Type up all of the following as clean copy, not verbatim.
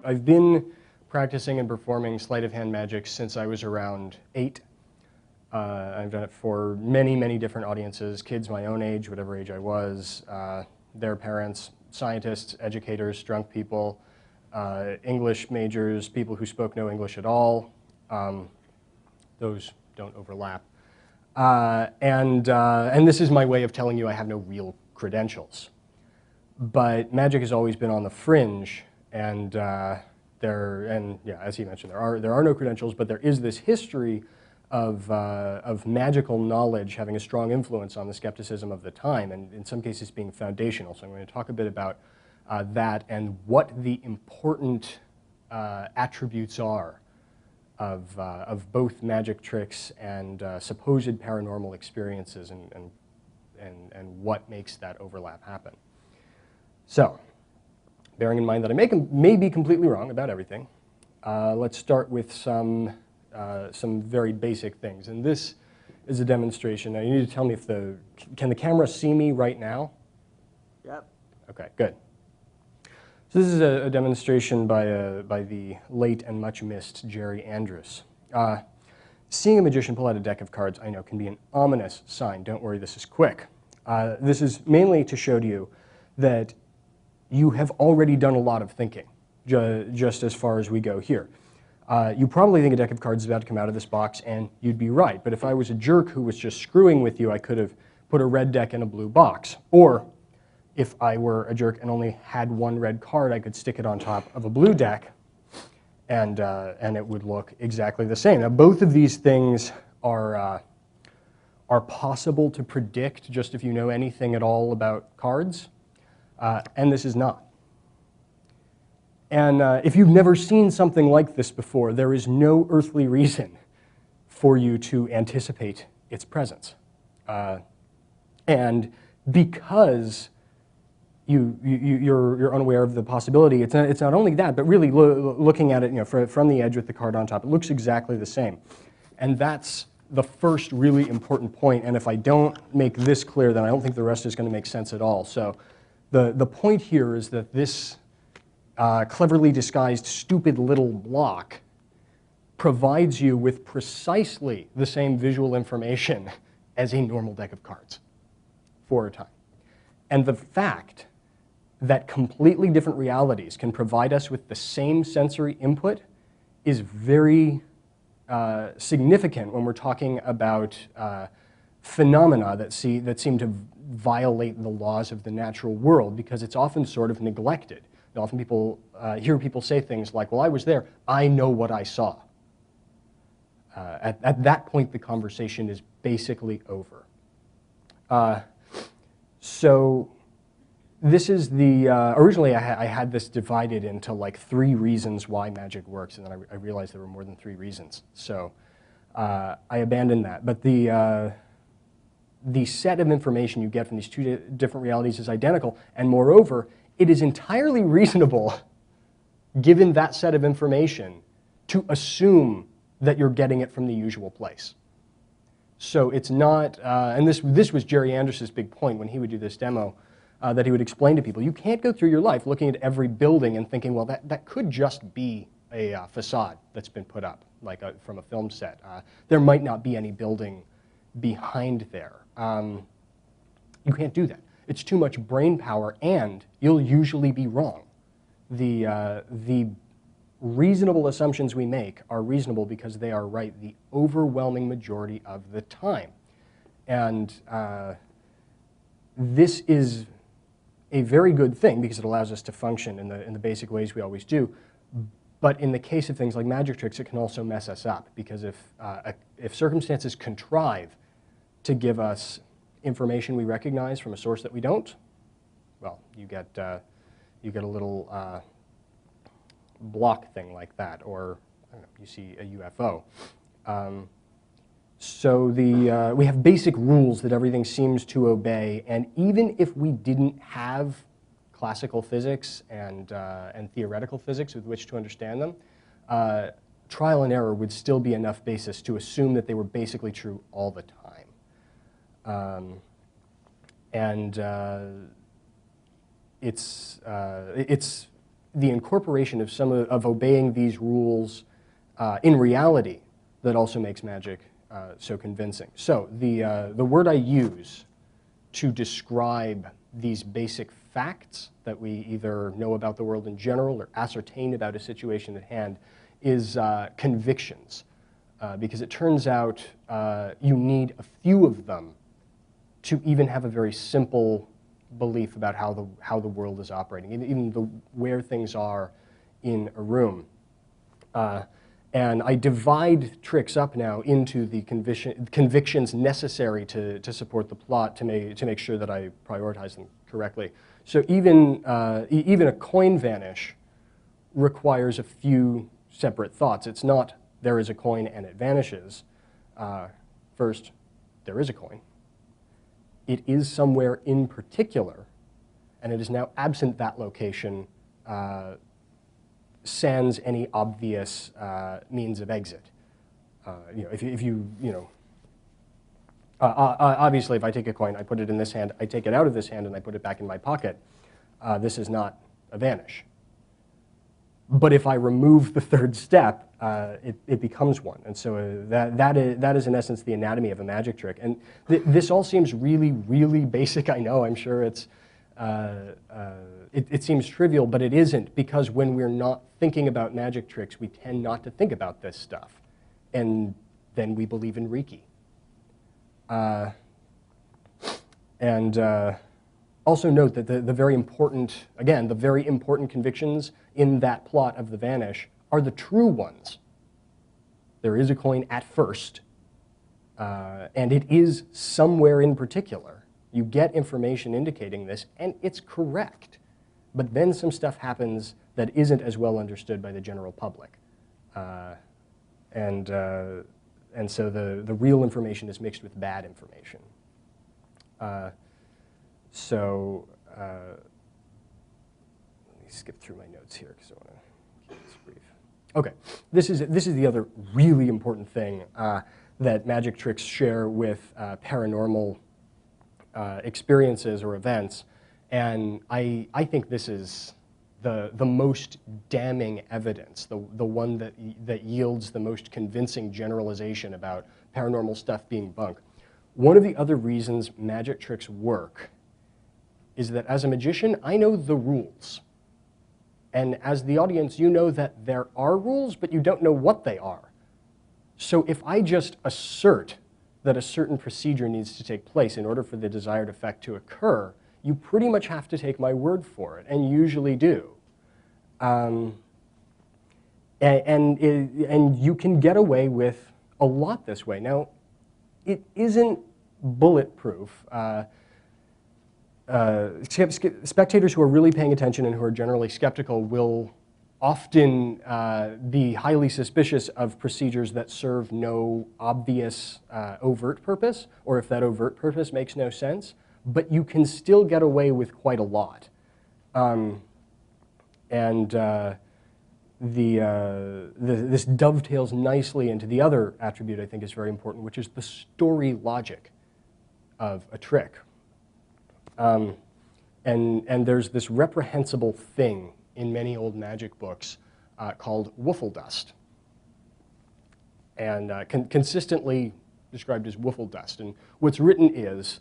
I've been practicing and performing sleight of hand magic since I was around 8. I've done it for many, many different audiences, kids my own age, whatever age I was, their parents, scientists, educators, drunk people, English majors, people who spoke no English at all. Those don't overlap. And this is my way of telling you I have no real credentials. But magic has always been on the fringe, and yeah, as he mentioned, there are no credentials, but there is this history of magical knowledge having a strong influence on the skepticism of the time, and in some cases being foundational. So I'm going to talk a bit about that and what the important attributes are of both magic tricks and supposed paranormal experiences, and what makes that overlap happen. So, bearing in mind that I may be completely wrong about everything, let's start with some very basic things. And this is a demonstration. Now, you need to tell me if can the camera see me right now? Yep. Okay, good. So this is a demonstration by the late and much missed Jerry Andrus. Seeing a magician pull out a deck of cards, I know, can be an ominous sign. Don't worry, this is quick. This is mainly to show to you that you have already done a lot of thinking, just as far as we go here. You probably think a deck of cards is about to come out of this box, and you'd be right. But if I was a jerk who was just screwing with you, I could have put a red deck in a blue box. Or if I were a jerk and only had one red card, I could stick it on top of a blue deck, and it would look exactly the same. Now, both of these things are possible to predict just if you know anything at all about cards, and this is not. And if you've never seen something like this before, there is no earthly reason for you to anticipate its presence. And because you're unaware of the possibility, it's not only that, but really looking at it, from the edge with the card on top, it looks exactly the same. And that's the first really important point. And if I don't make this clear, then I don't think the rest is going to make sense at all. So the point here is that this cleverly disguised stupid little block provides you with precisely the same visual information as a normal deck of cards for a time. And the fact that completely different realities can provide us with the same sensory input is very significant when we're talking about phenomena that seem to violate the laws of the natural world, because it's often sort of neglected. And often people hear people say things like, well, I was there, I know what I saw. At that point, the conversation is basically over. So this is the, originally I had this divided into like 3 reasons why magic works, and then I realized there were more than 3 reasons. So I abandoned that. But the set of information you get from these 2 different realities is identical, and moreover, it is entirely reasonable, given that set of information, to assume that you're getting it from the usual place. So it's not, and this was Jerry Andrus's big point when he would do this demo, that he would explain to people, you can't go through your life looking at every building and thinking, well, that could just be a facade that's been put up, like from a film set. There might not be any building behind there. You can't do that. It's too much brain power, and you'll usually be wrong. The reasonable assumptions we make are reasonable because they are right the overwhelming majority of the time. And this is a very good thing because it allows us to function in the basic ways we always do. But in the case of things like magic tricks, it can also mess us up, because if circumstances contrive to give us information we recognize from a source that we don't, well, you get a little block thing like that, or I don't know, you see a UFO. So we have basic rules that everything seems to obey, and even if we didn't have classical physics and theoretical physics with which to understand them, trial and error would still be enough basis to assume that they were basically true all the time. It's the incorporation of of obeying these rules in reality that also makes magic so convincing. So the word I use to describe these basic facts that we either know about the world in general or ascertain about a situation at hand is convictions. Because it turns out you need a few of them to even have a very simple belief about how the world is operating, even where things are in a room. And I divide tricks up now into the convictions necessary to support the plot to make sure that I prioritize them correctly. So even a coin vanish requires a few separate thoughts. It's not there is a coin and it vanishes. First, there is a coin. It is somewhere in particular, and it is now absent that location sans any obvious means of exit. Obviously, if I take a coin, I put it in this hand, I take it out of this hand, and I put it back in my pocket, this is not a vanish. But if I remove the third step, it becomes one. And so that is in essence the anatomy of a magic trick. And this all seems really, really basic, I know. I'm sure it seems trivial, but it isn't, because when we're not thinking about magic tricks, we tend not to think about this stuff. And then we believe in Reiki. Also note that the very important, again, the very important convictions in that plot of the vanish are the true ones. There is a coin at first, and it is somewhere in particular. You get information indicating this, and it's correct. But then some stuff happens that isn't as well understood by the general public. And so the real information is mixed with bad information. Let me skip through my notes here because I want to keep this brief. Okay, this is the other really important thing that magic tricks share with paranormal experiences or events, and I think this is the most damning evidence, the one that yields the most convincing generalization about paranormal stuff being bunk. One of the other reasons magic tricks work is that as a magician, I know the rules. And as the audience, you know that there are rules, but you don't know what they are. So if I just assert that a certain procedure needs to take place in order for the desired effect to occur, you pretty much have to take my word for it, and usually do. And you can get away with a lot this way. Now, it isn't bulletproof. Spectators who are really paying attention and who are generally skeptical will often be highly suspicious of procedures that serve no obvious overt purpose, or if that overt purpose makes no sense, but you can still get away with quite a lot. This dovetails nicely into the other attribute I think is very important, which is the story logic of a trick. And there's this reprehensible thing in many old magic books called woofle dust, and consistently described as woofle dust. And what's written is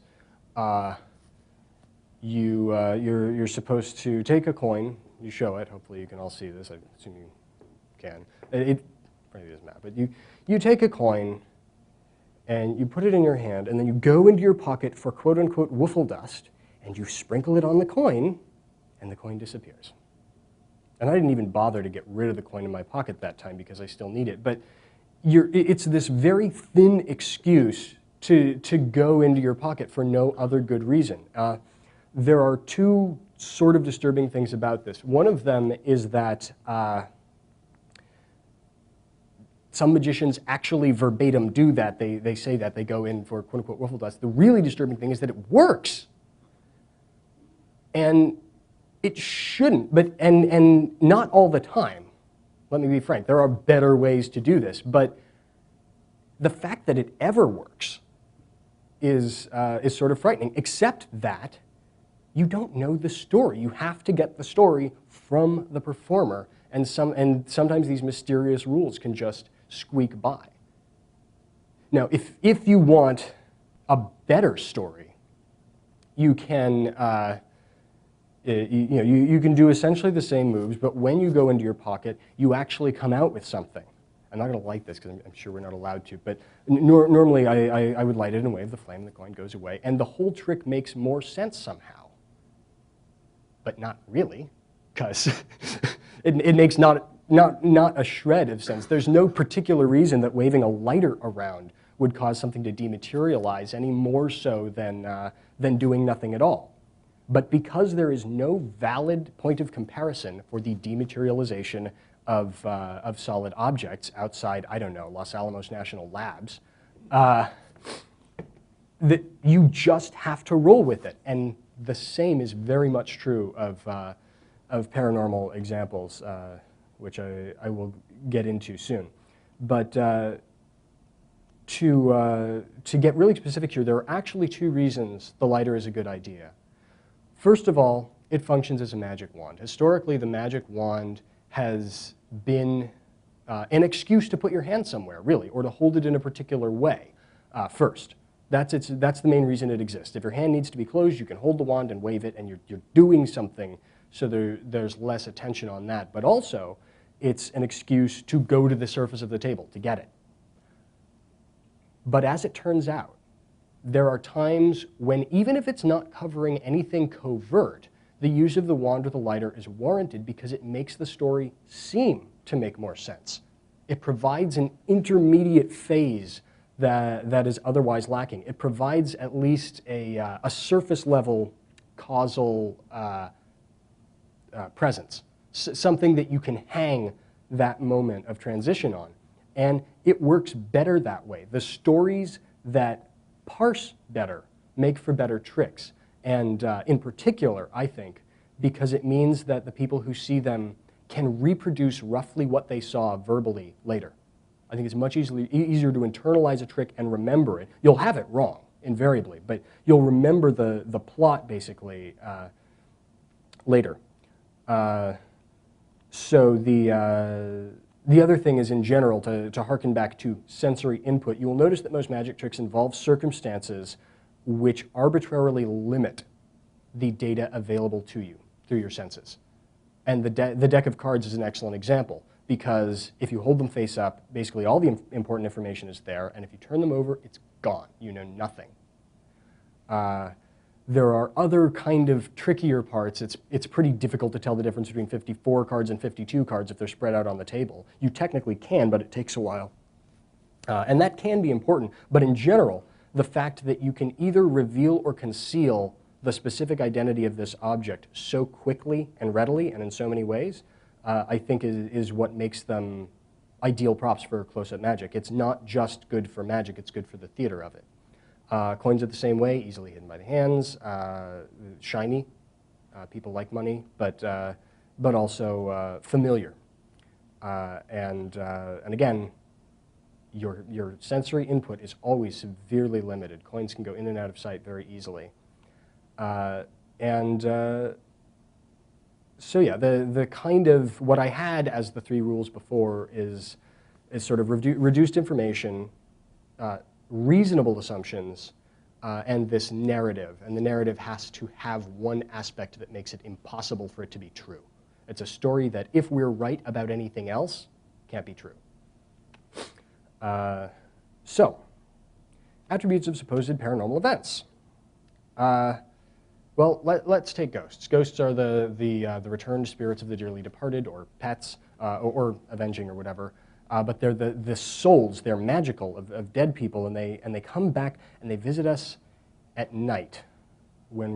you're supposed to take a coin. You show it. Hopefully you can all see this. I assume you can. It probably doesn't matter. But you take a coin and you put it in your hand, and then you go into your pocket for quote-unquote woofle dust, and you sprinkle it on the coin, and the coin disappears. And I didn't even bother to get rid of the coin in my pocket that time because I still need it. But it's this very thin excuse to go into your pocket for no other good reason. There are two sort of disturbing things about this. One of them is that some magicians actually verbatim do that. They say that. They go in for quote-unquote woofle dust. The really disturbing thing is that it works. And it shouldn't, and not all the time. Let me be frank. There are better ways to do this. But the fact that it ever works is sort of frightening, except that you don't know the story. You have to get the story from the performer, and sometimes these mysterious rules can just squeak by. Now, if you want a better story, you can you can do essentially the same moves, but when you go into your pocket, you actually come out with something. I'm not going to light this because I'm sure we're not allowed to, but normally I would light it and wave the flame, the coin goes away, and the whole trick makes more sense somehow. But not really, because it makes not a shred of sense. There's no particular reason that waving a lighter around would cause something to dematerialize any more so than doing nothing at all. But because there is no valid point of comparison for the dematerialization of solid objects outside, I don't know, Los Alamos National Labs, that you just have to roll with it. And the same is very much true of paranormal examples, which I will get into soon. But to get really specific here, there are actually two reasons the lighter is a good idea. First of all, it functions as a magic wand. Historically, the magic wand has been an excuse to put your hand somewhere, really, or to hold it in a particular way first. That's the main reason it exists. If your hand needs to be closed, you can hold the wand and wave it, and you're doing something, so there's less attention on that. But also, it's an excuse to go to the surface of the table to get it. But as it turns out, there are times when, even if it's not covering anything covert, the use of the wand or the lighter is warranted because it makes the story seem to make more sense. It provides an intermediate phase that is otherwise lacking. It provides at least a surface level causal presence, something that you can hang that moment of transition on. And it works better that way. The stories that parse better make for better tricks. And in particular, I think, because it means that the people who see them can reproduce roughly what they saw verbally later. I think it's much easier to internalize a trick and remember it. You'll have it wrong, invariably, but you'll remember the plot, basically, later. So the other thing is, in general, to harken back to sensory input, you will notice that most magic tricks involve circumstances which arbitrarily limit the data available to you through your senses. And the deck of cards is an excellent example, because if you hold them face up, basically all the important information is there, and if you turn them over, it's gone. You know nothing. There are other kind of trickier parts. It's pretty difficult to tell the difference between 54 cards and 52 cards if they're spread out on the table. You technically can, but it takes a while. And that can be important. But in general, the fact that you can either reveal or conceal the specific identity of this object so quickly and readily and in so many ways, I think is what makes them ideal props for close-up magic. It's not just good for magic, it's good for the theater of it. Coins are the same way, easily hidden by the hands, shiny, people like money, but also familiar. And again, your sensory input is always severely limited. Coins can go in and out of sight very easily. So yeah, the kind of, what I had as the three rules before is sort of reduced information, reasonable assumptions, and this narrative. And the narrative has to have one aspect that makes it impossible for it to be true. It's a story that, if we're right about anything else, can't be true. So, attributes of supposed paranormal events. Well, let's take ghosts. Ghosts are the returned spirits of the dearly departed, or pets, or avenging, or whatever. But they're the souls. They're magical of dead people, and they come back and they visit us at night when